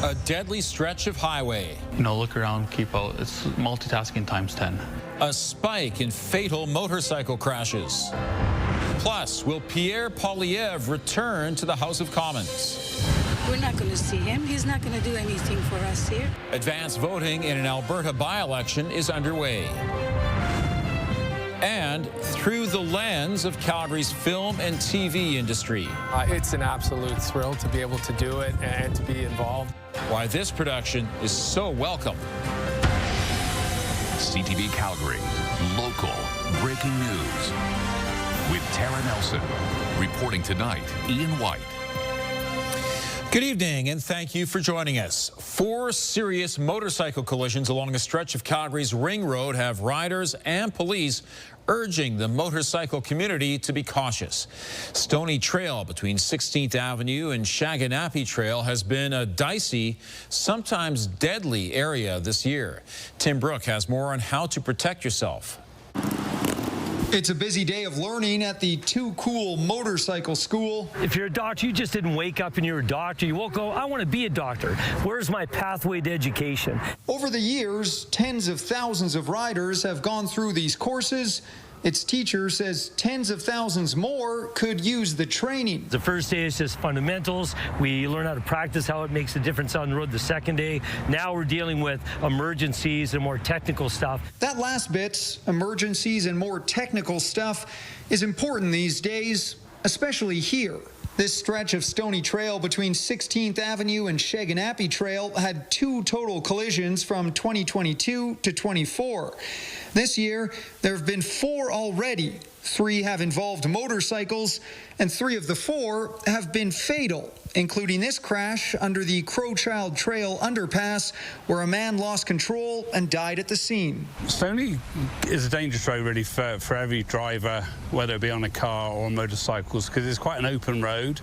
A deadly stretch of highway. Look around, keep out. It's multitasking times 10. A spike in fatal motorcycle crashes. Plus, will Pierre Poilievre return to the House of Commons? We're not going to see him. He's not going to do anything for us here. Advanced voting in an Alberta by-election is underway. And through the lens of Calgary's film and TV industry. It's an absolute thrill to be able to do it and to be involved. Why this production is so welcome. CTV Calgary, local breaking news. With Tara Nelson. Reporting tonight, Ian White. Good evening, and thank you for joining us. 4 serious motorcycle collisions along a stretch of Calgary's Ring Road have riders and police urging the motorcycle community to be cautious. Stony Trail between 16th Avenue and Shaganappi Trail has been a dicey, sometimes deadly area this year. Tim Brooke has more on how to protect yourself. It's a busy day of learning at the Too Cool Motorcycle School. If you're a doctor, you just didn't wake up and you're a doctor. You woke up, I want to be a doctor. Where's my pathway to education? Over the years, tens of thousands of riders have gone through these courses. Its teacher says tens of thousands more could use the training. The first day is just fundamentals. We learn how to practice how it makes a difference on the road. The second day, now we're dealing with emergencies and more technical stuff. That last bit, emergencies and more technical stuff, is important these days, especially here. This stretch of Stony Trail between 16th Avenue and Shaganappi Trail had 2 total collisions from 2022 to 24. This year, there have been 4 already. 3 have involved motorcycles, and 3 of the 4 have been fatal, including this crash under the Crowchild Trail underpass, where a man lost control and died at the scene. Stony is a dangerous road, really, for every driver, whether it be on a car or motorcycles, because it's quite an open road.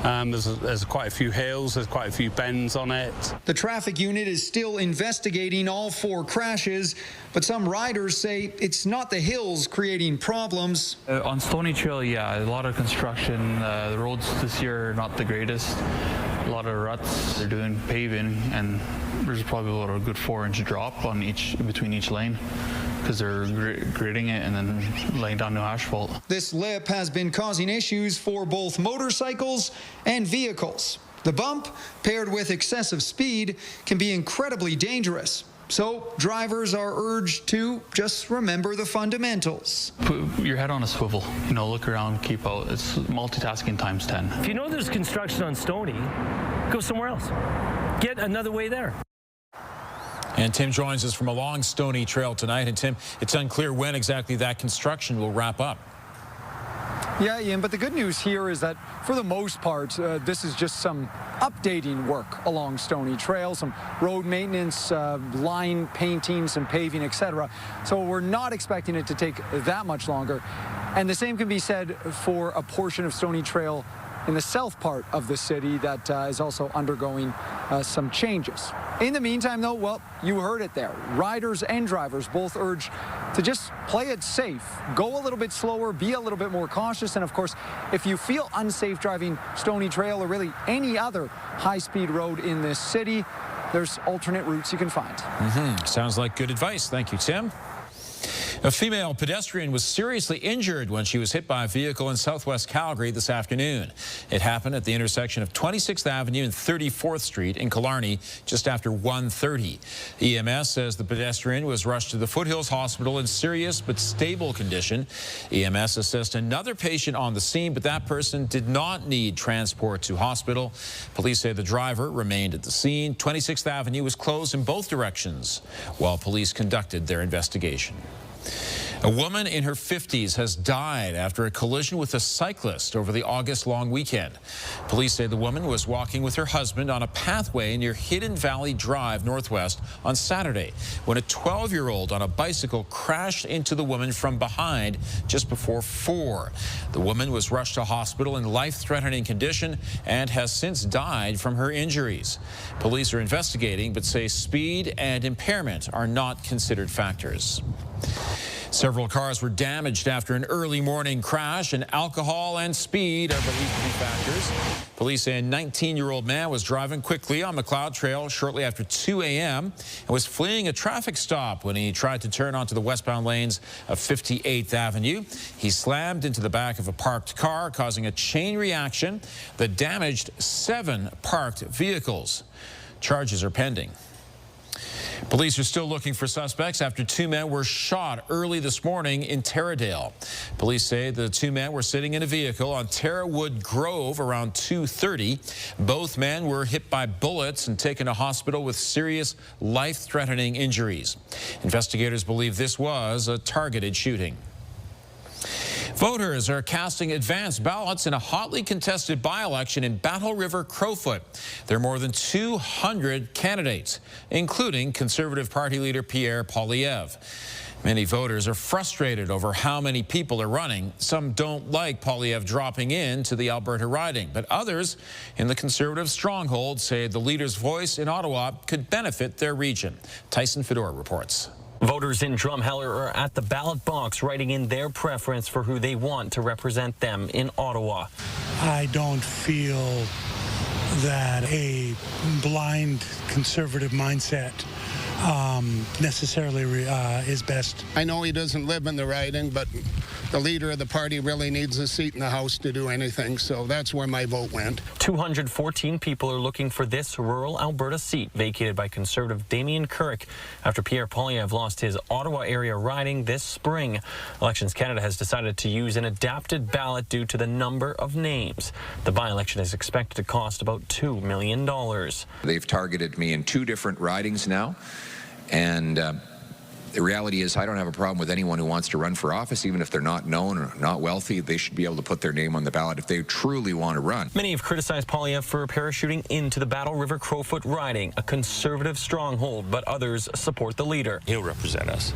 There's quite a few hills, there's quite a few bends on it. The traffic unit is still investigating all 4 crashes, but some riders say it's not the hills creating problems. On Stony Trail, yeah, a lot of construction. The roads this year are not the greatest. A lot of ruts. They're doing paving, and there's probably a good 4-inch drop on between each lane, because they're gritting it and then laying down new asphalt. This lip has been causing issues for both motorcycles and vehicles. The bump, paired with excessive speed, can be incredibly dangerous. So drivers are urged to just remember the fundamentals. Put your head on a swivel. Look around, keep out. It's multitasking times 10. If you know there's construction on Stony, go somewhere else. Get another way there. And Tim joins us from along Stony Trail tonight. And Tim, it's unclear when exactly that construction will wrap up. Yeah, Ian, but the good news here is that for the most part, this is just some updating work along Stony Trail, some road maintenance, line painting, some paving, etc. So we're not expecting it to take that much longer. And the same can be said for a portion of Stony Trail in the south part of the city that is also undergoing some changes. In the meantime, though, well, you heard it there. Riders and drivers both urge to just play it safe, go a little bit slower, be a little bit more cautious, and of course, if you feel unsafe driving Stony Trail or really any other high-speed road in this city, there's alternate routes you can find. Sounds like good advice. Thank you, Tim. A female pedestrian was seriously injured when she was hit by a vehicle in southwest Calgary this afternoon. It happened at the intersection of 26th Avenue and 34th Street in Killarney just after 1:30. EMS says the pedestrian was rushed to the Foothills Hospital in serious but stable condition. EMS assessed another patient on the scene, but that person did not need transport to hospital. Police say the driver remained at the scene. 26th Avenue was closed in both directions while police conducted their investigation. A woman in her 50s has died after a collision with a cyclist over the August long weekend. Police say the woman was walking with her husband on a pathway near Hidden Valley Drive Northwest on Saturday when a 12-year-old on a bicycle crashed into the woman from behind just before 4. The woman was rushed to hospital in life-threatening condition and has since died from her injuries. Police are investigating but say speed and impairment are not considered factors. Several cars were damaged after an early morning crash, and alcohol and speed are believed to be factors. Police say a 19-year-old man was driving quickly on McLeod Trail shortly after 2 a.m. and was fleeing a traffic stop when he tried to turn onto the westbound lanes of 58th Avenue. He slammed into the back of a parked car, causing a chain reaction that damaged 7 parked vehicles. Charges are pending. Police are still looking for suspects after 2 men were shot early this morning in Taradale. Police say the 2 men were sitting in a vehicle on Tarawood Grove around 2:30. Both men were hit by bullets and taken to hospital with serious life-threatening injuries. Investigators believe this was a targeted shooting. Voters are casting advance ballots in a hotly contested by-election in Battle River-Crowfoot. There are more than 200 candidates, including Conservative Party leader Pierre Poilievre. Many voters are frustrated over how many people are running. Some don't like Poilievre dropping into the Alberta riding, but others in the Conservative stronghold say the leader's voice in Ottawa could benefit their region. Tyson Fedor reports. Voters in Drumheller are at the ballot box writing in their preference for who they want to represent them in Ottawa. I don't feel that a blind conservative mindset necessarily is best. I know he doesn't live in the riding, but the leader of the party really needs a seat in the House to do anything, so that's where my vote went. 214 people are looking for this rural Alberta seat vacated by Conservative Damien Currick after Pierre Poilievre lost his Ottawa area riding this spring. Elections Canada has decided to use an adapted ballot due to the number of names. The by-election is expected to cost about $2 million. They've targeted me in 2 different ridings now, and the reality is I don't have a problem with anyone who wants to run for office, even if they're not known or not wealthy. They should be able to put their name on the ballot if they truly want to run. Many have criticized Poilievre for parachuting into the Battle River-Crowfoot riding, a Conservative stronghold, but others support the leader. He'll represent us.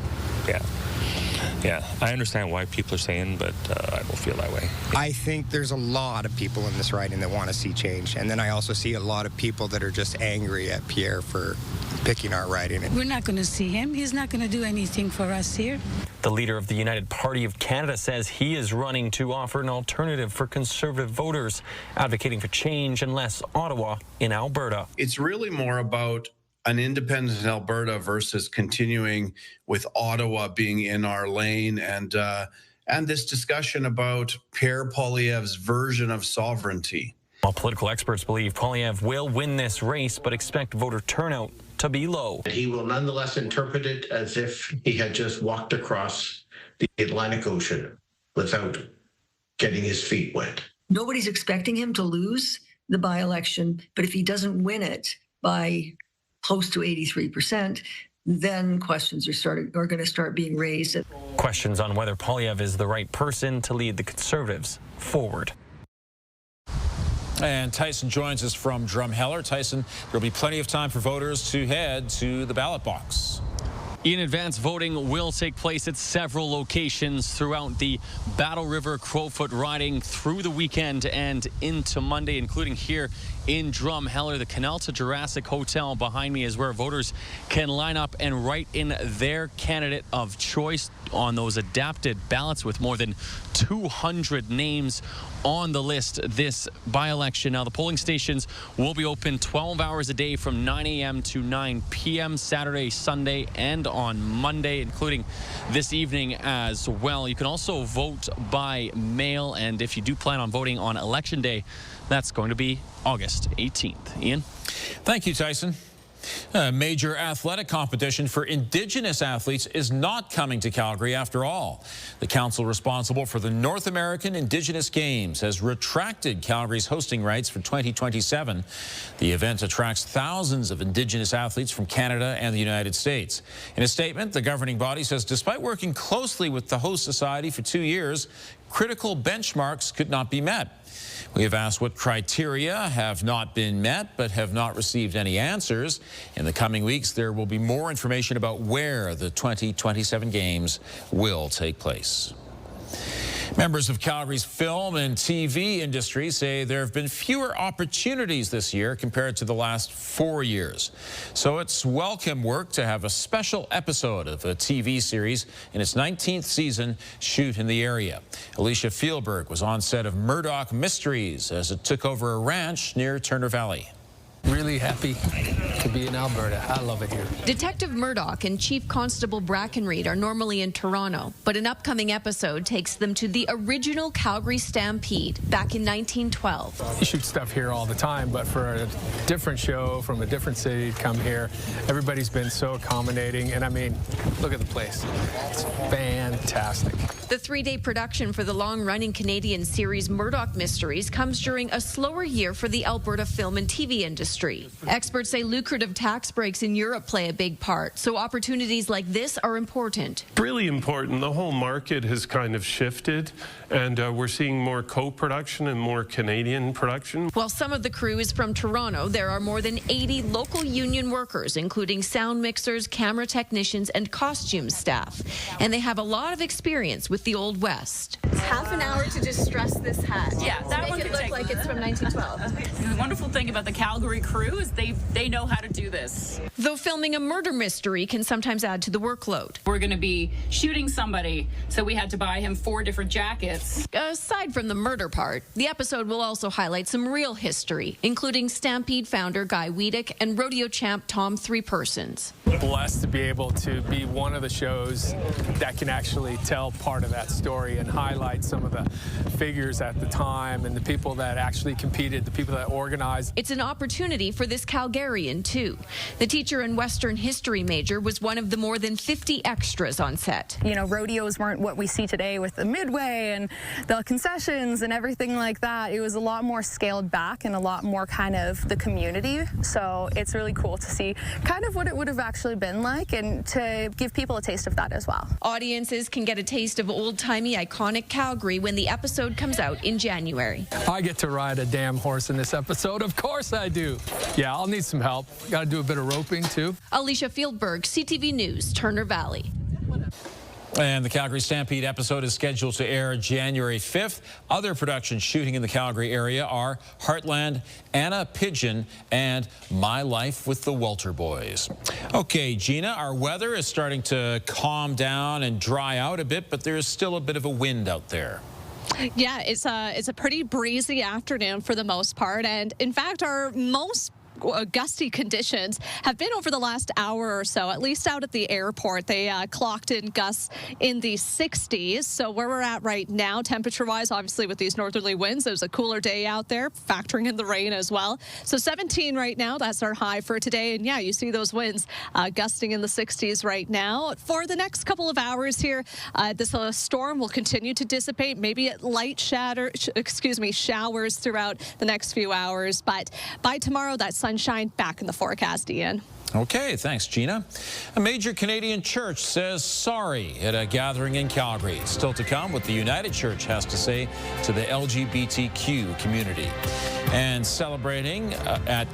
Yeah, I understand why people are saying, but I don't feel that way. I think there's a lot of people in this riding that want to see change, and then I also see a lot of people that are just angry at Pierre for picking our riding. We're not going to see him. He's not going to do anything for us here. The leader of the United Party of Canada says he is running to offer an alternative for Conservative voters, advocating for change and less Ottawa in Alberta. It's really more about an independent Alberta versus continuing with Ottawa being in our lane, and this discussion about Pierre Poilievre's version of sovereignty. While political experts believe Poilievre will win this race, but expect voter turnout to be low. He will nonetheless interpret it as if he had just walked across the Atlantic Ocean without getting his feet wet. Nobody's expecting him to lose the by-election, but if he doesn't win it by close to 83%, then questions are going to start being raised. Questions on whether Poilievre is the right person to lead the Conservatives forward. And Tyson joins us from Drumheller. Tyson, there'll be plenty of time for voters to head to the ballot box. In advance voting will take place at several locations throughout the Battle River-Crowfoot riding through the weekend and into Monday, including here in Drumheller. The Canal to Jurassic Hotel behind me is where voters can line up and write in their candidate of choice on those adapted ballots with more than 200 names on the list this by-election. Now, the polling stations will be open 12 hours a day from 9 a.m. to 9 p.m. Saturday, Sunday, and on Monday, including this evening as well. You can also vote by mail, and if you do plan on voting on Election Day, that's going to be August 18th. Ian? Thank you, Tyson. A major athletic competition for Indigenous athletes is not coming to Calgary after all. The council responsible for the North American Indigenous Games has retracted Calgary's hosting rights for 2027. The event attracts thousands of Indigenous athletes from Canada and the United States. In a statement, the governing body says despite working closely with the host society for 2 years, critical benchmarks could not be met. We have asked what criteria have not been met but have not received any answers. In the coming weeks, there will be more information about where the 2027 Games will take place. Members of Calgary's film and TV industry say there have been fewer opportunities this year compared to the last 4 years. So it's welcome work to have a special episode of a TV series in its 19th season shoot in the area. Alicia Fieldberg was on set of Murdoch Mysteries as it took over a ranch near Turner Valley. Really happy to be in Alberta. I love it here. Detective Murdoch and Chief Constable Brackenreed are normally in Toronto, but an upcoming episode takes them to the original Calgary Stampede back in 1912. You shoot stuff here all the time, but for a different show from a different city to come here, everybody's been so accommodating, and I mean, look at the place. It's fantastic. The 3-day production for the long-running Canadian series Murdoch Mysteries comes during a slower year for the Alberta film and TV industry. Experts say lucrative tax breaks in Europe play a big part, so opportunities like this are important. Really important. The whole market has kind of shifted, and we're seeing more co-production and more Canadian production. While some of the crew is from Toronto, there are more than 80 local union workers, including sound mixers, camera technicians, and costume staff. And they have a lot of experience with the Old West. It's half an hour to just stress this hat. Yeah, that one make it look like it's from 1912. The wonderful thing about the Calgary crew is they know how to do this. Though filming a murder mystery can sometimes add to the workload. We're going to be shooting somebody, so we had to buy him 4 different jackets. Aside from the murder part, the episode will also highlight some real history, including Stampede founder Guy Wiedeck and rodeo champ Tom Three Persons. Blessed to be able to be one of the shows that can actually tell part of that story and highlight some of the figures at the time and the people that actually competed, the people that organized. It's an opportunity for this Calgarian, too. The teacher and Western history major was one of the more than 50 extras on set. You know, rodeos weren't what we see today with the midway and the concessions and everything like that. It was a lot more scaled back and a lot more kind of the community. So it's really cool to see kind of what it would have actually been like and to give people a taste of that as well. Audiences can get a taste of old-timey iconic Calgary when the episode comes out in January. I get to ride a damn horse in this episode. Of course I do. Yeah, I'll need some help. Got to do a bit of roping, too. Alicia Fieldberg, CTV News, Turner Valley. And the Calgary Stampede episode is scheduled to air January 5th. Other productions shooting in the Calgary area are Heartland, Anna Pigeon, and My Life with the Welter Boys. Okay, Gina, our weather is starting to calm down and dry out a bit, but there is still a bit of a wind out there. Yeah, it's a pretty breezy afternoon for the most part, and in fact, our most gusty conditions have been over the last hour or so, at least out at the airport. They clocked in gusts in the 60s. So where we're at right now, temperature-wise, obviously with these northerly winds, there's a cooler day out there, factoring in the rain as well. So 17 right now, that's our high for today. And yeah, you see those winds gusting in the 60s right now. For the next couple of hours here, this storm will continue to dissipate, maybe at light showers throughout the next few hours. But by tomorrow, that's sunshine back in the forecast, Ian. Okay, thanks, Gina. A major Canadian church says sorry at a gathering in Calgary. Still to come, what the United Church has to say to the LGBTQ community. And celebrating at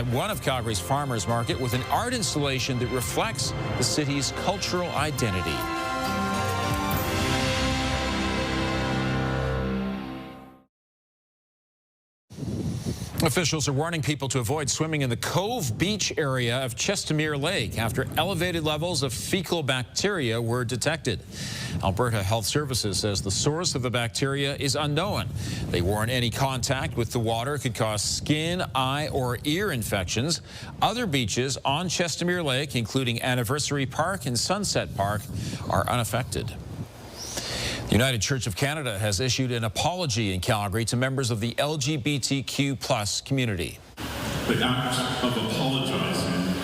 one of Calgary's farmers market with an art installation that reflects the city's cultural identity. Officials are warning people to avoid swimming in the Cove Beach area of Chestermere Lake after elevated levels of fecal bacteria were detected. Alberta Health Services says the source of the bacteria is unknown. They warn any contact with the water could cause skin, eye, or ear infections. Other beaches on Chestermere Lake, including Anniversary Park and Sunset Park, are unaffected. The United Church of Canada has issued an apology in Calgary to members of the LGBTQ+ community. The act of apologizing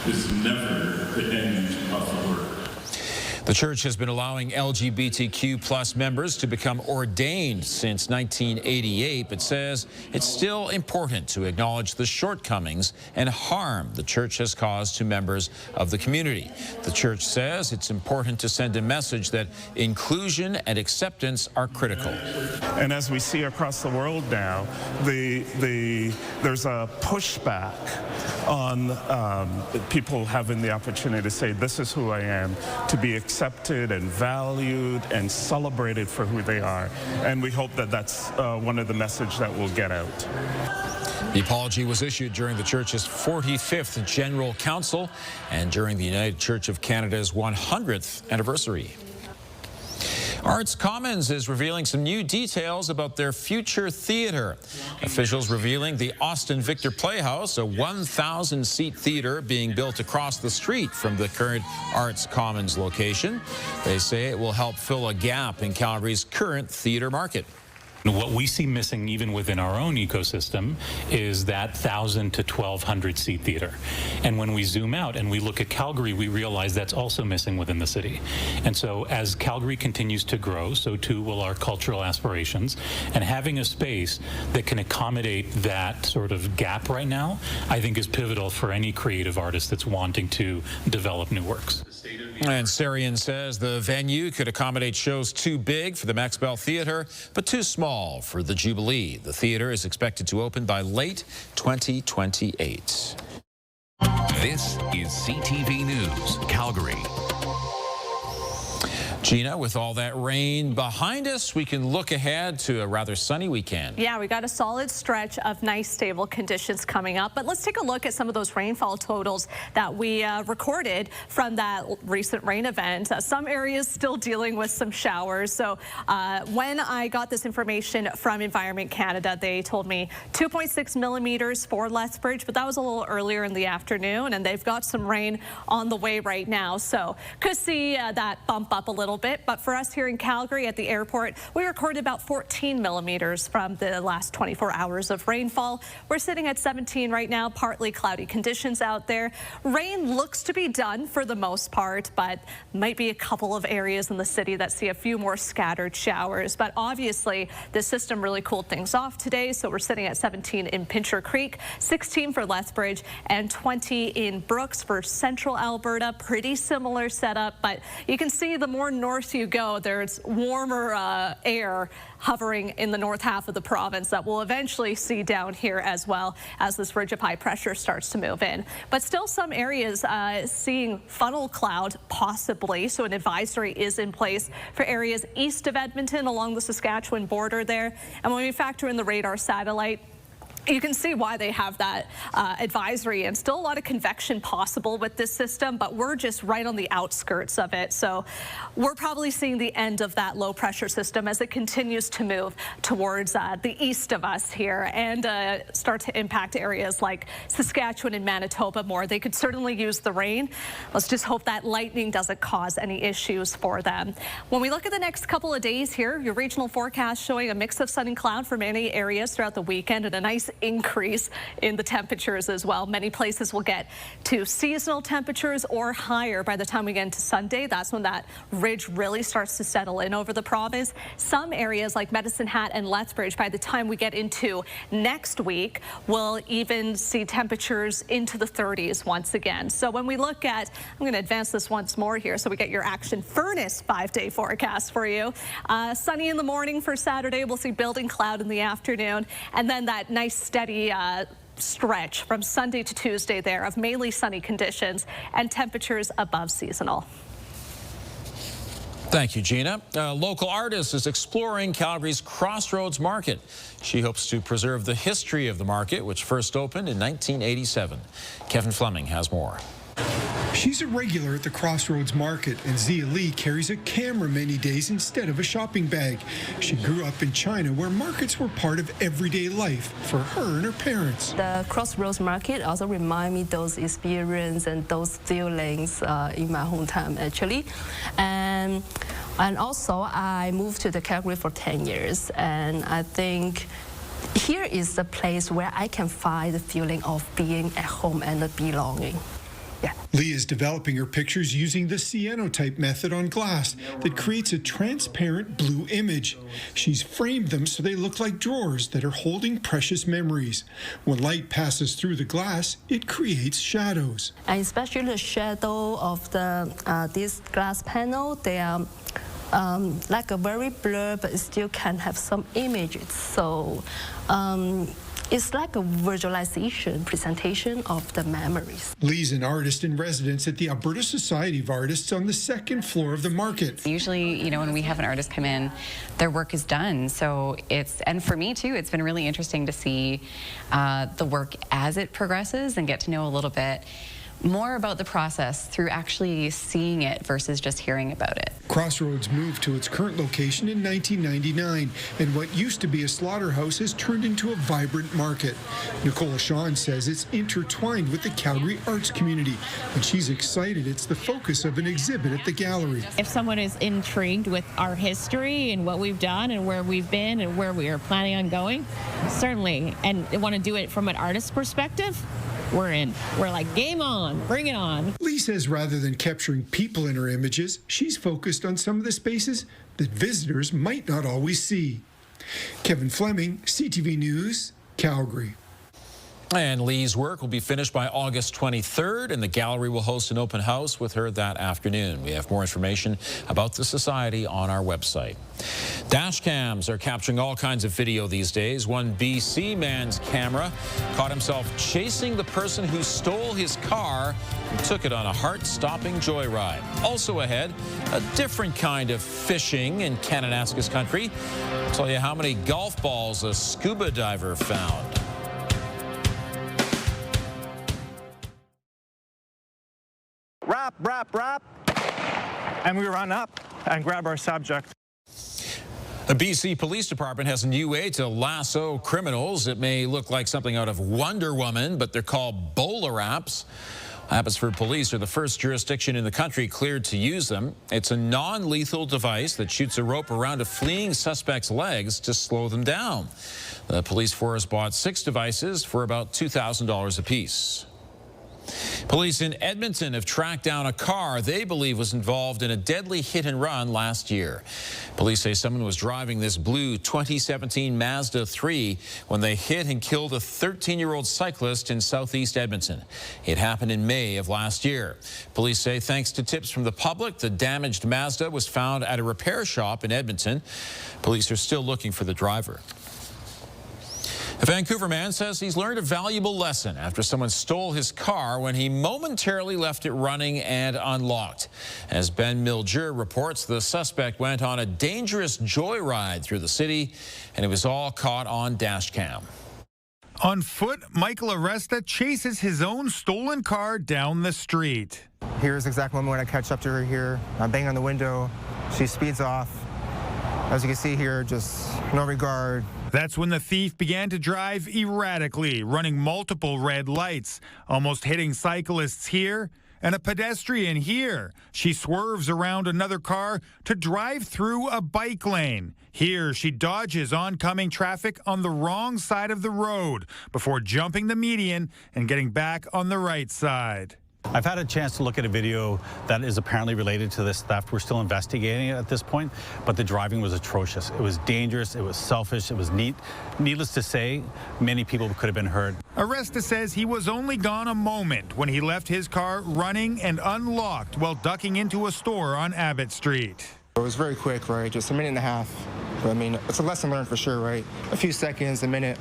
is never the end of the work. The church has been allowing LGBTQ+ members to become ordained since 1988, but says it's still important to acknowledge the shortcomings and harm the church has caused to members of the community. The church says it's important to send a message that inclusion and acceptance are critical. And as we see across the world now, there's a pushback on people having the opportunity to say, this is who I am, to be accepted and valued and celebrated for who they are. And we hope that that's one of the messages that will get out. The apology was issued during the church's 45th General Council and during the United Church of Canada's 100th anniversary. Arts Commons is revealing some new details about their future theatre. Officials revealing the Austin Victor Playhouse, a 1,000-seat theatre being built across the street from the current Arts Commons location. They say it will help fill a gap in Calgary's current theatre market. What we see missing even within our own ecosystem is that 1,000 to 1,200 seat theater. And when we zoom out and we look at Calgary, we realize that's also missing within the city. And so as Calgary continues to grow, so too will our cultural aspirations. And having a space that can accommodate that sort of gap right now, I think is pivotal for any creative artist that's wanting to develop new works. And Sarian says the venue could accommodate shows too big for the Max Bell Theatre, but too small for the Jubilee. The theatre is expected to open by late 2028. This is CTV News, Calgary. Gina, with all that rain behind us, we can look ahead to a rather sunny weekend. Yeah, we got a solid stretch of nice, stable conditions coming up. But let's take a look at some of those rainfall totals that we recorded from that recent rain event. Some areas still dealing with some showers. So when I got this information from Environment Canada, they told me 2.6 millimeters for Lethbridge, but that was a little earlier in the afternoon, and they've got some rain on the way right now. So could see that bump up a little bit, but for us here in Calgary at the airport, we recorded about 14 millimeters from the last 24 hours of rainfall. We're sitting at 17 right now, partly cloudy conditions out there. Rain looks to be done for the most part, but might be a couple of areas in the city that see a few more scattered showers. But obviously, this system really cooled things off today, so we're sitting at 17 in Pincher Creek, 16 for Lethbridge, and 20 in Brooks for central Alberta. Pretty similar setup, but you can see the more north you go, there's warmer air hovering in the north half of the province that we'll eventually see down here as well as this ridge of high pressure starts to move in. But still some areas seeing funnel cloud possibly, so an advisory is in place for areas east of Edmonton along the Saskatchewan border there. And when we factor in the radar satellite, you can see why they have that advisory, and still a lot of convection possible with this system, but we're just right on the outskirts of it. So we're probably seeing the end of that low pressure system as it continues to move towards the east of us here and start to impact areas like Saskatchewan and Manitoba more. They could certainly use the rain. Let's just hope that lightning doesn't cause any issues for them. When we look at the next couple of days here, your regional forecast showing a mix of sun and cloud for many areas throughout the weekend and a nice increase in the temperatures as well. Many places will get to seasonal temperatures or higher by the time we get into Sunday. That's when that ridge really starts to settle in over the province. Some areas like Medicine Hat and Lethbridge, by the time we get into next week, will even see temperatures into the 30s once again. So when we look at, I'm going to advance this once more here so we get your Action Furnace 5-day forecast for you. Sunny in the morning for Saturday. We'll see building cloud in the afternoon, and then that nice steady stretch from Sunday to Tuesday there of mainly sunny conditions and temperatures above seasonal. Thank you, Gina. A local artist is exploring Calgary's Crossroads Market. She hopes to preserve the history of the market, which first opened in 1987. Kevin Fleming has more. She's a regular at the Crossroads Market, and Zia Lee carries a camera many days instead of a shopping bag. She grew up in China, where markets were part of everyday life for her and her parents. The Crossroads Market also remind me those experiences and those feelings in my hometown, actually. And also, I moved to the Calgary for 10 years, and I think here is the place where I can find the feeling of being at home and the belonging. Yeah. Lee is developing her pictures using the cyanotype method on glass that creates a transparent blue image. She's framed them so they look like drawers that are holding precious memories. When light passes through the glass, it creates shadows. And especially the shadow of the this glass panel, they are like a very blur, but it still can have some images. So It's like a visualization presentation of the memories. Lee's an artist in residence at the Alberta Society of Artists on the second floor of the market. Usually, you know, when we have an artist come in, their work is done. So and for me too, it's been really interesting to see the work as it progresses and get to know a little bit more about the process through actually seeing it versus just hearing about it. Crossroads moved to its current location in 1999, and what used to be a slaughterhouse has turned into a vibrant market. Nicola Shawn says it's intertwined with the Calgary arts community, and she's excited it's the focus of an exhibit at the gallery. If someone is intrigued with our history and what we've done and where we've been and where we are planning on going, certainly, and want to do it from an artist's perspective, we're in. We're like, game on, bring it on. Lee says rather than capturing people in her images, she's focused on some of the spaces that visitors might not always see. Kevin Fleming, CTV News, Calgary. And Lee's work will be finished by August 23rd, and the gallery will host an open house with her that afternoon. We have more information about the society on our website. Dash cams are capturing all kinds of video these days. One BC man's camera caught himself chasing the person who stole his car and took it on a heart-stopping joyride. Also ahead, a different kind of fishing in Kananaskis country. I'll tell you how many golf balls a scuba diver found. Rap, and we run up and grab our subject. The BC Police Department has a new way to lasso criminals. It may look like something out of Wonder Woman, but they're called bowler wraps. Abbotsford Police are the first jurisdiction in the country cleared to use them. It's a non-lethal device that shoots a rope around a fleeing suspect's legs to slow them down. The police force bought 6 devices for about $2,000 apiece. Police in Edmonton have tracked down a car they believe was involved in a deadly hit and run last year. Police say someone was driving this blue 2017 Mazda 3 when they hit and killed a 13-year-old cyclist in southeast Edmonton. It happened in May of last year. Police say thanks to tips from the public, the damaged Mazda was found at a repair shop in Edmonton. Police are still looking for the driver. A Vancouver man says he's learned a valuable lesson after someone stole his car when he momentarily left it running and unlocked. As Ben Milger reports, the suspect went on a dangerous joyride through the city, and it was all caught on dash cam. On foot, Michael Aresta chases his own stolen car down the street. Here's the exact moment when I catch up to her here. I'm banging on the window. She speeds off. As you can see here, just no regard. That's when the thief began to drive erratically, running multiple red lights, almost hitting cyclists here and a pedestrian here. She swerves around another car to drive through a bike lane. Here, she dodges oncoming traffic on the wrong side of the road before jumping the median and getting back on the right side. I've had a chance to look at a video that is apparently related to this theft. We're still investigating it at this point, but the driving was atrocious. It was dangerous, it was selfish, it was needless to say, many people could have been hurt. Aresta says he was only gone a moment when he left his car running and unlocked while ducking into a store on Abbott Street. It was very quick, right? Just a minute and a half. But I mean, it's a lesson learned for sure, right? A few seconds, a minute.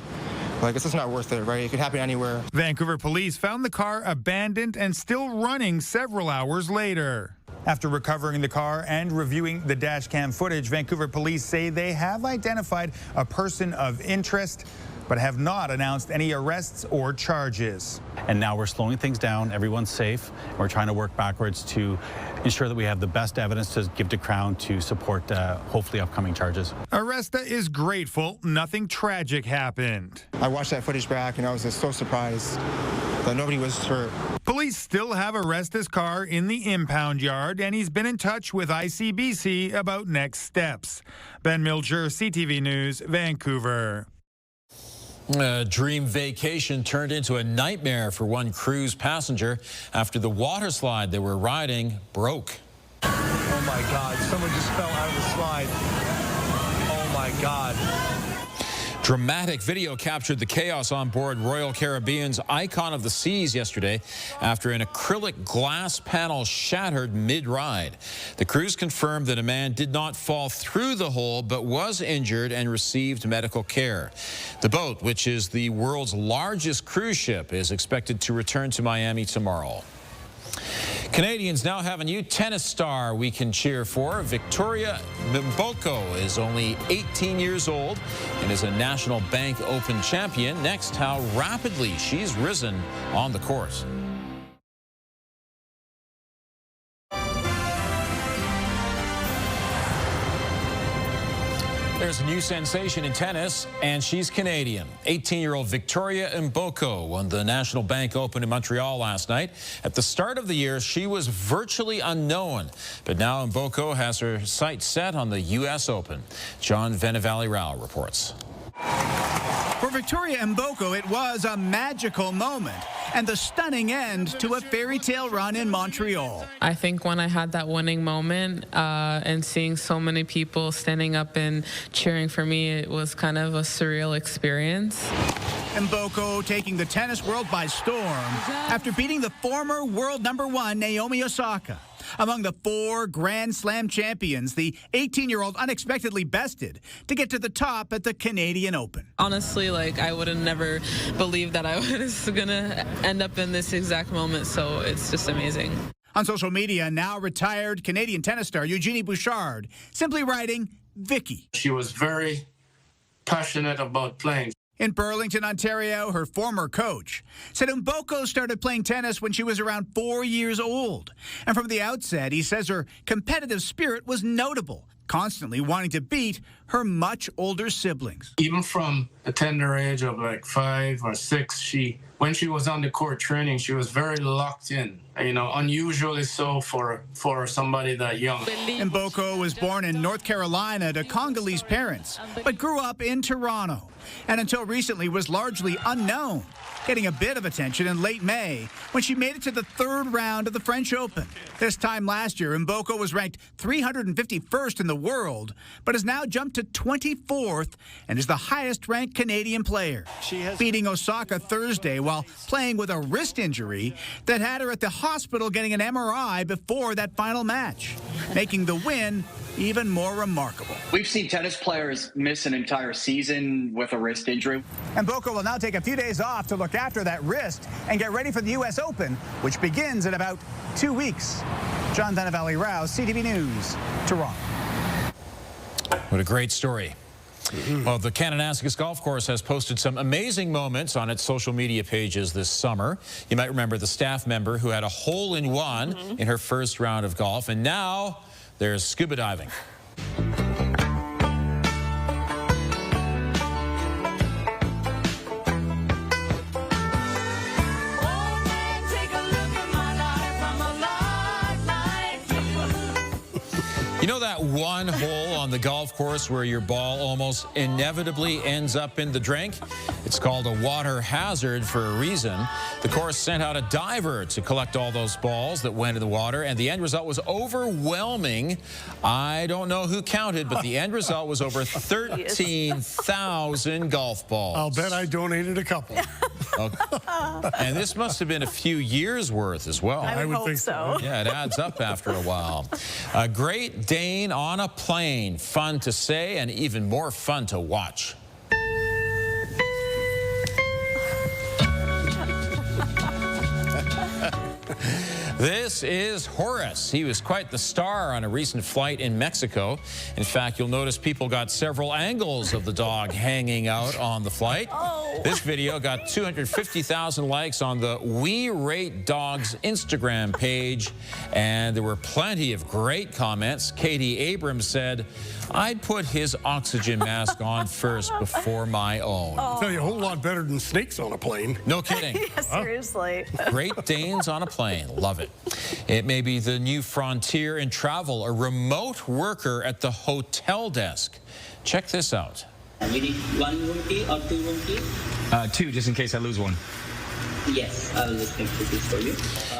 Like, it's just not worth it, right? It could happen anywhere. Vancouver police found the car abandoned and still running several hours later. After recovering the car and reviewing the dash cam footage, Vancouver police say they have identified a person of interest, but have not announced any arrests or charges. And now we're slowing things down. Everyone's safe. We're trying to work backwards to ensure that we have the best evidence to give to Crown to support hopefully upcoming charges. Aresta is grateful nothing tragic happened. I watched that footage back and I was just so surprised that nobody was hurt. Police still have Aresta's car in the impound yard, and he's been in touch with ICBC about next steps. Ben Milger, CTV News, Vancouver. A dream vacation turned into a nightmare for one cruise passenger after the water slide they were riding broke. Oh my God, someone just fell out of the slide. Oh my God. Dramatic video captured the chaos on board Royal Caribbean's Icon of the Seas yesterday after an acrylic glass panel shattered mid-ride. The crews confirmed that a man did not fall through the hole but was injured and received medical care. The boat, which is the world's largest cruise ship, is expected to return to Miami tomorrow. Canadians now have a new tennis star we can cheer for. Victoria Mboko is only 18 years old and is a National Bank Open champion. Next, how rapidly she's risen on the court. There's a new sensation in tennis, and she's Canadian. 18-year-old Victoria Mboko won the National Bank Open in Montreal last night. At the start of the year, she was virtually unknown, but now Mboko has her sights set on the U.S. Open. John Venevali-Rao reports. For Victoria Mboko, it was a magical moment and the stunning end to a fairy tale run in Montreal. I think when I had that winning moment and seeing so many people standing up and cheering for me, it was kind of a surreal experience. Mboko taking the tennis world by storm after beating the former world #1 Naomi Osaka. Among the 4 Grand Slam champions, the 18-year-old unexpectedly bested to get to the top at the Canadian Open. Honestly, I would have never believed that I was going to end up in this exact moment, so it's just amazing. On social media, now retired Canadian tennis star Eugenie Bouchard simply writing, Vicky. She was very passionate about playing. In Burlington, Ontario, her former coach said Mboko started playing tennis when she was around 4 years old. And from the outset, he says her competitive spirit was notable, constantly wanting to beat her much older siblings. Even from a tender age of 5 or 6, when she was on the court training, she was very locked in. Unusually so for somebody that young. Mboko was born in North Carolina to Congolese parents, but grew up in Toronto, and until recently was largely unknown, getting a bit of attention in late May when she made it to the 3rd round of the French Open. This time last year, Mboko was ranked 351st in the world, but has now jumped to 24th and is the highest-ranked Canadian player, beating Osaka Thursday while playing with a wrist injury that had her at the hospital getting an MRI before that final match, making the win even more remarkable. We've seen tennis players miss an entire season with a wrist injury. Mboko will now take a few days off to look after that wrist and get ready for the U.S. Open, which begins in about 2 weeks. John Venevali-Rao, CTV News, Toronto. What a great story. Well, the Kananaskis Golf Course has posted some amazing moments on its social media pages this summer. You might remember the staff member who had a hole-in-one in her first round of golf, and now there's scuba diving. You know that one hole on the golf course where your ball almost inevitably ends up in the drink? It's called a water hazard for a reason. The course sent out a diver to collect all those balls that went in the water, and the end result was overwhelming. I don't know who counted, but the end result was over 13,000 golf balls. I'll bet I donated a couple. Okay. And this must have been a few years worth as well. I would think so. Yeah, it adds up after a while. A Great Dane on a plane. Fun to say and even more fun to watch. This is Horace. He was quite the star on a recent flight in Mexico. In fact, you'll notice people got several angles of the dog hanging out on the flight. Oh. This video got 250,000 likes on the We Rate Dogs Instagram page, and there were plenty of great comments. Katie Abrams said, I'd put his oxygen mask on first before my own. Oh. I'll tell you, a whole lot better than snakes on a plane. No kidding. Yeah, seriously. Great Danes on a plane. Love it. It may be the new frontier in travel, a remote worker at the hotel desk. Check this out. We need 1 room key or 2 room key? 2, just in case I lose one. Yes, I'll look into this for you.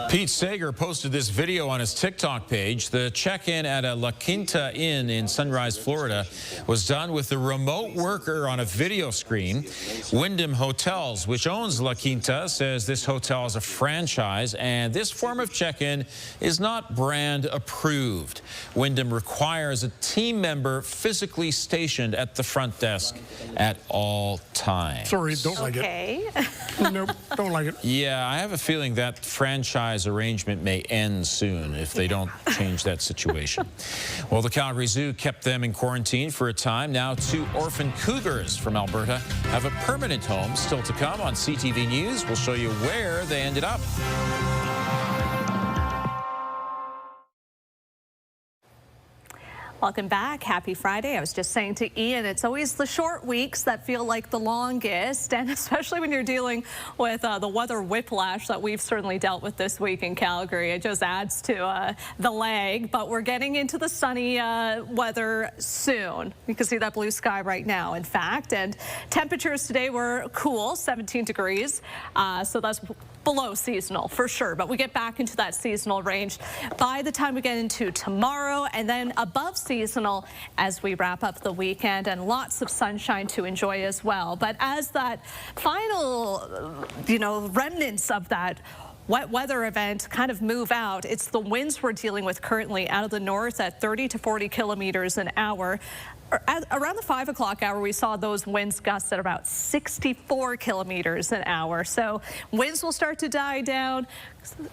Pete Sager posted this video on his TikTok page. The check-in at a La Quinta Inn in Sunrise, Florida was done with the remote worker on a video screen. Wyndham Hotels, which owns La Quinta, says this hotel is a franchise and this form of check-in is not brand approved. Wyndham requires a team member physically stationed at the front desk at all times. Sorry, don't like it. Nope, don't like it. Yeah, I have a feeling that franchise arrangement may end soon if they don't change that situation. Well, the Calgary Zoo kept them in quarantine for a time. Now 2 orphan cougars from Alberta have a permanent home. Still to come on CTV News. We'll show you where they ended up. Welcome back. Happy Friday. I was just saying to Ian, it's always the short weeks that feel like the longest, and especially when you're dealing with the weather whiplash that we've certainly dealt with this week in Calgary. It just adds to the lag, but we're getting into the sunny weather soon. You can see that blue sky right now, in fact, and temperatures today were cool, 17 degrees, so that's below seasonal for sure, but we get back into that seasonal range by the time we get into tomorrow, and then above seasonal as we wrap up the weekend, and lots of sunshine to enjoy as well. But as that final, remnants of that wet weather event kind of move out, it's the winds we're dealing with currently out of the north at 30 to 40 kilometers an hour. Around the 5 o'clock hour, we saw those winds gusts at about 64 kilometers an hour. So winds will start to die down,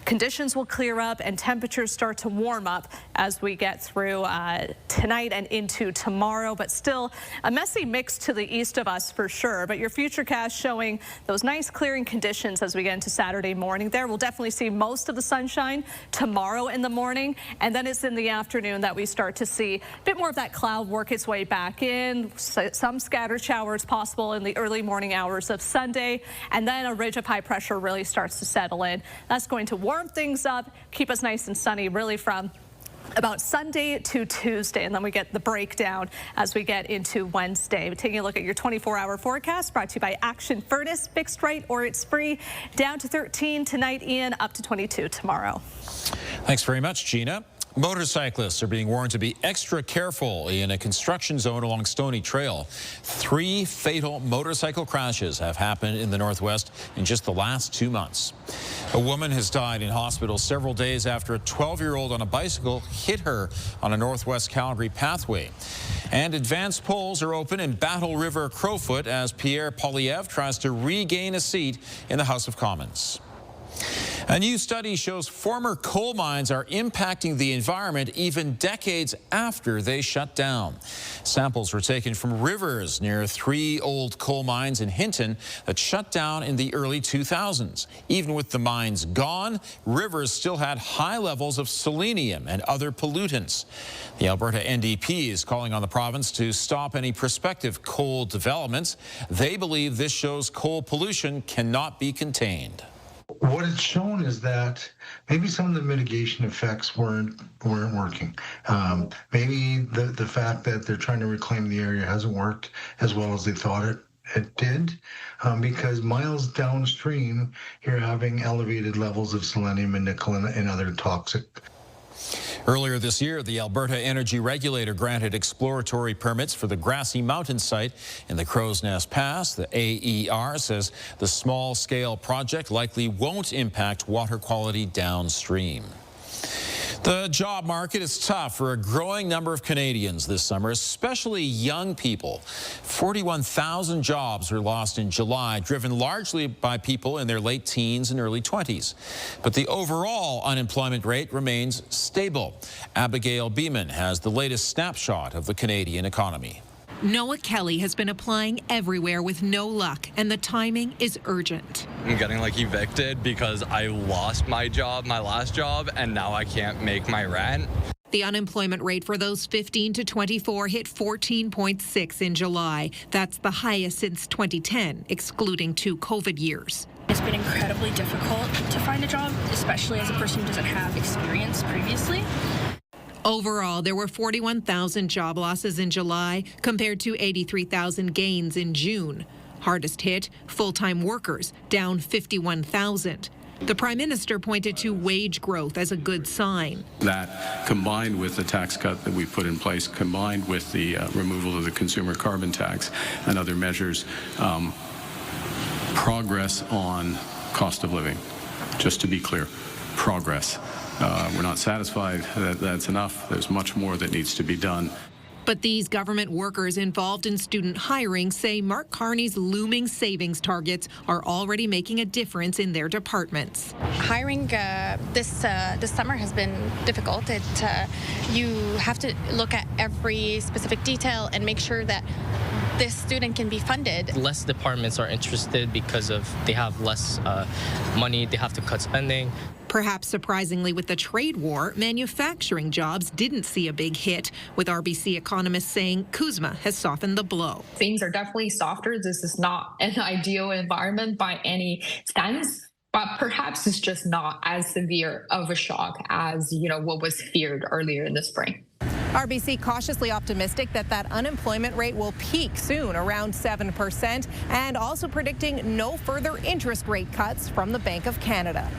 conditions will clear up, and temperatures start to warm up as we get through tonight and into tomorrow. But still a messy mix to the east of us for sure. But your futurecast showing those nice clearing conditions as we get into Saturday morning there. We'll definitely see most of the sunshine tomorrow in the morning, and then it's in the afternoon that we start to see a bit more of that cloud work its way back in. Some scattered showers possible in the early morning hours of Sunday, and then a ridge of high pressure really starts to settle in. That's going to warm things up, keep us nice and sunny really from about Sunday to Tuesday, and then we get the breakdown as we get into Wednesday. Taking a look at your 24-hour forecast brought to you by Action Furnace, fixed rate or it's free. Down to 13 tonight, Ian, up to 22 tomorrow. Thanks very much, Gina. Motorcyclists are being warned to be extra careful in a construction zone along Stony Trail. 3 fatal motorcycle crashes have happened in the Northwest in just the last 2 months. A woman has died in hospital several days after a 12-year-old on a bicycle hit her on a Northwest Calgary pathway. And advanced polls are open in Battle River-Crowfoot as Pierre Poilievre tries to regain a seat in the House of Commons. A new study shows former coal mines are impacting the environment even decades after they shut down. Samples were taken from rivers near 3 old coal mines in Hinton that shut down in the early 2000s. Even with the mines gone, rivers still had high levels of selenium and other pollutants. The Alberta NDP is calling on the province to stop any prospective coal developments. They believe this shows coal pollution cannot be contained. What it's shown is that maybe some of the mitigation effects weren't working. Maybe the fact that they're trying to reclaim the area hasn't worked as well as they thought it did, because miles downstream you're having elevated levels of selenium and nickel and other toxic. Earlier this year, the Alberta Energy Regulator granted exploratory permits for the Grassy Mountain site in the Crow's Nest Pass. The AER says the small-scale project likely won't impact water quality downstream. The job market is tough for a growing number of Canadians this summer, especially young people. 41,000 jobs were lost in July, driven largely by people in their late teens and early 20s. But the overall unemployment rate remains stable. Abigail Beeman has the latest snapshot of the Canadian economy. Noah Kelly has been applying everywhere with no luck, and the timing is urgent. I'm getting evicted because I lost my last job, and now I can't make my rent. The unemployment rate for those 15 to 24 hit 14.6 in July. That's the highest since 2010, excluding 2 COVID years. It's been incredibly difficult to find a job, especially as a person who doesn't have experience previously. Overall, there were 41,000 job losses in July compared to 83,000 gains in June. Hardest hit, full-time workers, down 51,000. The Prime Minister pointed to wage growth as a good sign. That, combined with the tax cut that we put in place, combined with the removal of the consumer carbon tax and other measures, progress on cost of living. Just to be clear, progress. We're not satisfied that that's enough. There's much more that needs to be done. But these government workers involved in student hiring say Mark Carney's looming savings targets are already making a difference in their departments. Hiring this summer has been difficult. You have to look at every specific detail and make sure that this student can be funded. Less departments are interested because they have less money, they have to cut spending. Perhaps surprisingly, with the trade war, manufacturing jobs didn't see a big hit, with RBC economists saying CUSMA has softened the blow. Things are definitely softer. This is not an ideal environment by any sense, but perhaps it's just not as severe of a shock as, what was feared earlier in the spring. RBC cautiously optimistic that unemployment rate will peak soon, around 7%, and also predicting no further interest rate cuts from the Bank of Canada.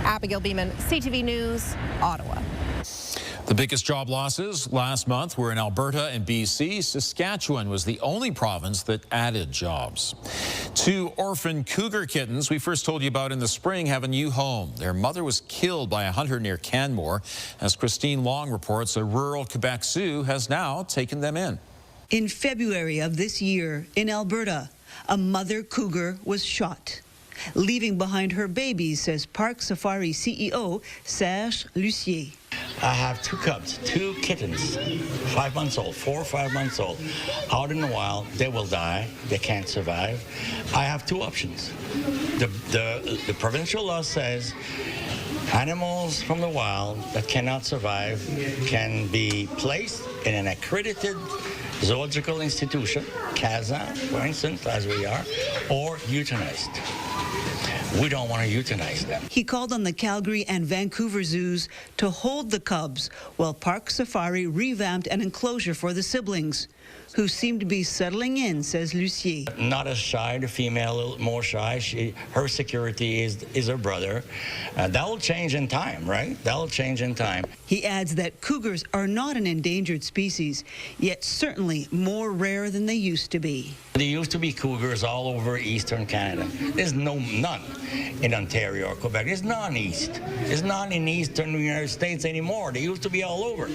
Abigail Beeman, CTV News, Ottawa. The biggest job losses last month were in Alberta and BC. Saskatchewan was the only province that added jobs. 2 orphan cougar kittens we first told you about in the spring have a new home. Their mother was killed by a hunter near Canmore. As Christine Long reports, a rural Quebec zoo has now taken them in. In February of this year in Alberta, a mother cougar was shot, leaving behind her babies, says Park Safari CEO Serge Lucier. I have 2 cubs, 2 kittens, 5 months old, 4 or 5 months old. Out in the wild, they will die. They can't survive. I have 2 options. The provincial law says animals from the wild that cannot survive can be placed in an accredited zoological institution, CASA, for instance, as we are, or euthanized. We don't want to euthanize them. He called on the Calgary and Vancouver zoos to hold the cubs while Park Safari revamped an enclosure for the siblings, who seem to be settling in, says Lucier. Not as shy, the female a little more shy. Her security is her brother. That will change in time, right? That will change in time. He adds that cougars are not an endangered species, yet certainly more rare than they used to be. There used to be cougars all over eastern Canada. There's none in Ontario or Quebec. There's none east. There's none in eastern United States anymore. They used to be all over,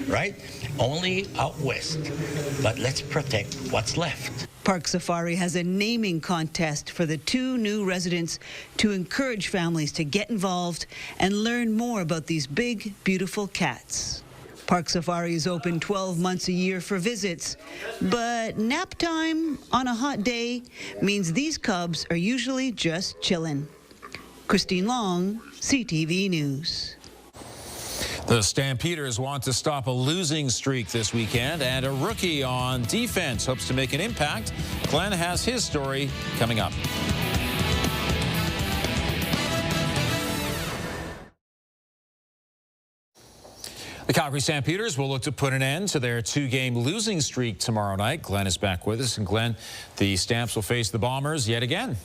right? Only out west. But let's protect what's left. Park Safari has a naming contest for the 2 new residents to encourage families to get involved and learn more about these big, beautiful cats. Park Safari is open 12 months a year for visits, but nap time on a hot day means these cubs are usually just chilling. Christine Long, CTV News. The Stampeders want to stop a losing streak this weekend, and a rookie on defense hopes to make an impact. Glenn has his story coming up. The Calgary Stampeders will look to put an end to their 2-game losing streak tomorrow night. Glenn is back with us. And Glenn, the Stamps will face the Bombers yet again.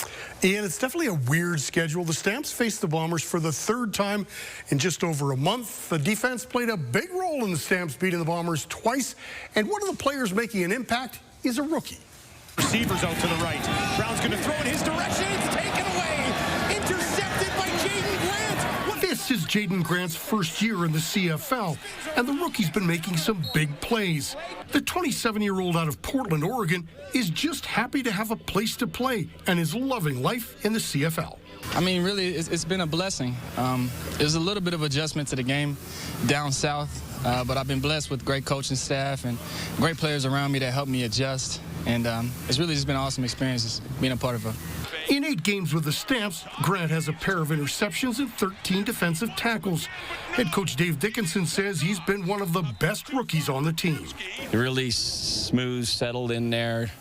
Ian, it's definitely a weird schedule. The Stamps face the Bombers for the 3rd time in just over a month. The defense played a big role in the Stamps beating the Bombers twice. And one of the players making an impact is a rookie. Receivers out to the right. Brown's going to throw in his direction. It's taken away. Intercepted by Jaden Grant. This is Jaden Grant's first year in the CFL, and the rookie's been making some big plays. The 27-year-old out of Portland, Oregon, is just happy to have a place to play and is loving life in the CFL. I mean, really, it's been a blessing. It was a little bit of adjustment to the game down south, but I've been blessed with great coaching staff and great players around me that helped me adjust. And it's really just been an awesome experience being a part of it. In 8 games with the Stamps, Grant has a pair of interceptions and 13 defensive tackles. Head coach Dave Dickinson says he's been one of the best rookies on the team. Really smooth, settled in there.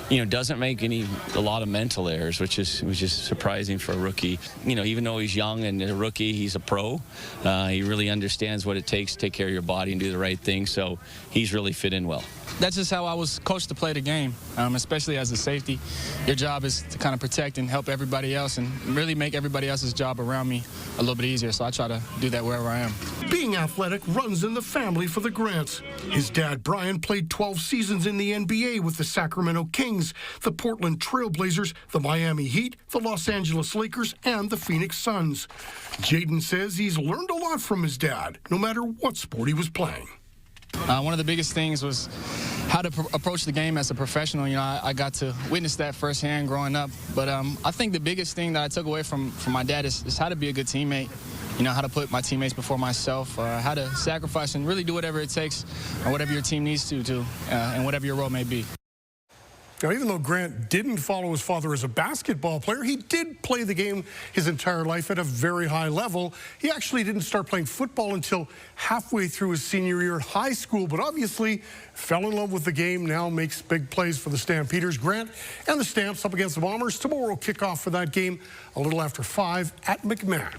Doesn't make a lot of mental errors, which is surprising for a rookie. Even though he's young and a rookie, he's a pro. He really understands what it takes to take care of your body and do the right thing, so he's really fit in well. That's just how I was coached to play the game, especially as a safety. Your job is to kind of protect and help everybody else and really make everybody else's job around me a little bit easier, so I try to do that wherever I am. Being athletic runs in the family for the Grants. His dad, Brian, played 12 seasons in the NBA with the Sacramento Kings, the Portland Trail Blazers, the Miami Heat, the Los Angeles Lakers, and the Phoenix Suns. Jaden says he's learned a lot from his dad, no matter what sport he was playing. One of the biggest things was how to approach the game as a professional. I got to witness that firsthand growing up. But I think the biggest thing that I took away from my dad is how to be a good teammate. How to put my teammates before myself, how to sacrifice and really do whatever it takes or whatever your team needs to do, and whatever your role may be. Now, even though Grant didn't follow his father as a basketball player, he did play the game his entire life at a very high level. He actually didn't start playing football until halfway through his senior year at high school, but obviously fell in love with the game, now makes big plays for the Stampeders. Grant and the Stamps up against the Bombers. Tomorrow kickoff for that game a little after 5 at McMahon.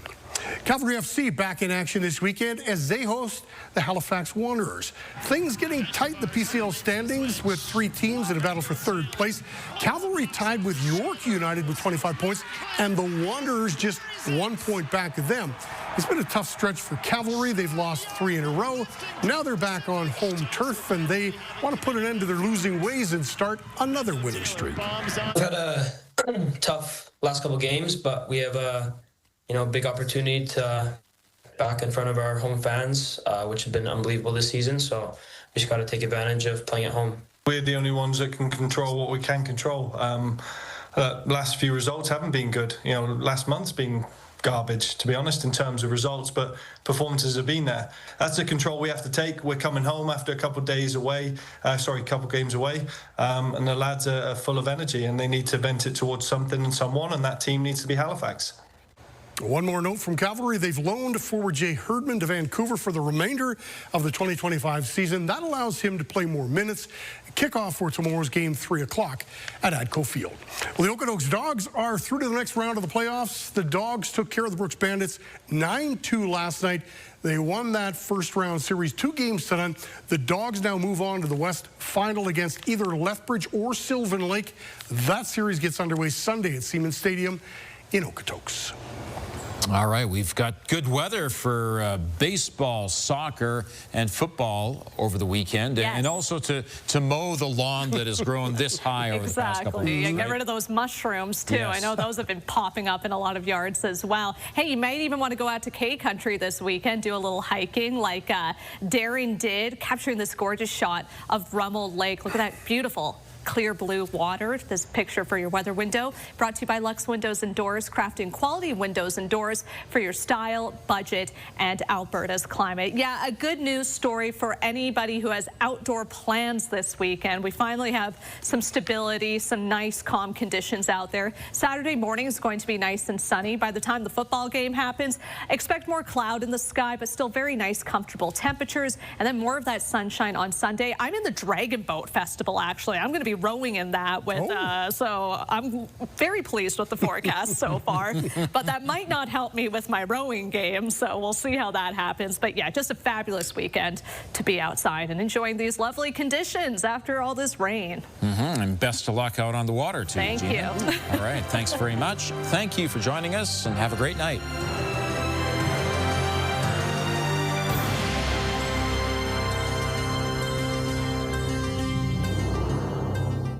Calgary FC back in action this weekend as they host the Halifax Wanderers. Things getting tight in the PCL standings with 3 teams in a battle for 3rd place. Cavalry tied with York United with 25 points, and the Wanderers just 1 point back of them. It's been a tough stretch for Cavalry. They've lost 3 in a row. Now they're back on home turf, and they want to put an end to their losing ways and start another winning streak. We've had a tough last couple games, but we have a big opportunity to back in front of our home fans, which have been unbelievable this season. So we just got to take advantage of playing at home. We're the only ones that can control what we can control. Last few results haven't been good. Last month's been garbage, to be honest, in terms of results, but performances have been there. That's the control we have to take. We're coming home after a couple of days away, couple games away, and the lads are full of energy and they need to vent it towards something and someone, and that team needs to be Halifax. One more note from Cavalry. They've loaned forward Jay Herdman to Vancouver for the remainder of the 2025 season. That allows him to play more minutes. Kickoff for tomorrow's game, 3 o'clock at Adco Field. Well, the Okotoks Dogs are through to the next round of the playoffs. The Dogs took care of the Brooks Bandits 9-2 last night. They won that first round series 2 games to none. The Dogs now move on to the West final against either Lethbridge or Sylvan Lake. That series gets underway Sunday at Siemens Stadium in Okotoks. All right, we've got good weather for baseball, soccer, and football over the weekend, yes. And also to mow the lawn that has grown this high over the past couple of weeks. And right? get rid of those mushrooms, too. Yes. I know those have been popping up in a lot of yards as well. Hey, you might even want to go out to K-Country this weekend, do a little hiking like Darren did, capturing this gorgeous shot of Rummel Lake. Look at that beautiful clear blue water. This picture for your weather window, brought to you by Lux Windows and Doors, crafting quality windows and doors for your style, budget, and Alberta's climate. Yeah, a good news story for anybody who has outdoor plans this weekend. We finally have some stability, some nice calm conditions out there. Saturday morning is going to be nice and sunny. By the time the football game happens, expect more cloud in the sky, but still very nice, comfortable temperatures, and then more of that sunshine on Sunday. I'm in the Dragon Boat Festival, actually. I'm going to be rowing in that with so I'm very pleased with the forecast so far, but that might not help me with my rowing game, so we'll see how that happens. But yeah, just a fabulous weekend to be outside and enjoying these lovely conditions after all this rain. And best of luck out on the water too. Thank Gina. you. All right, thanks very much. Thank you for joining us and have a great night.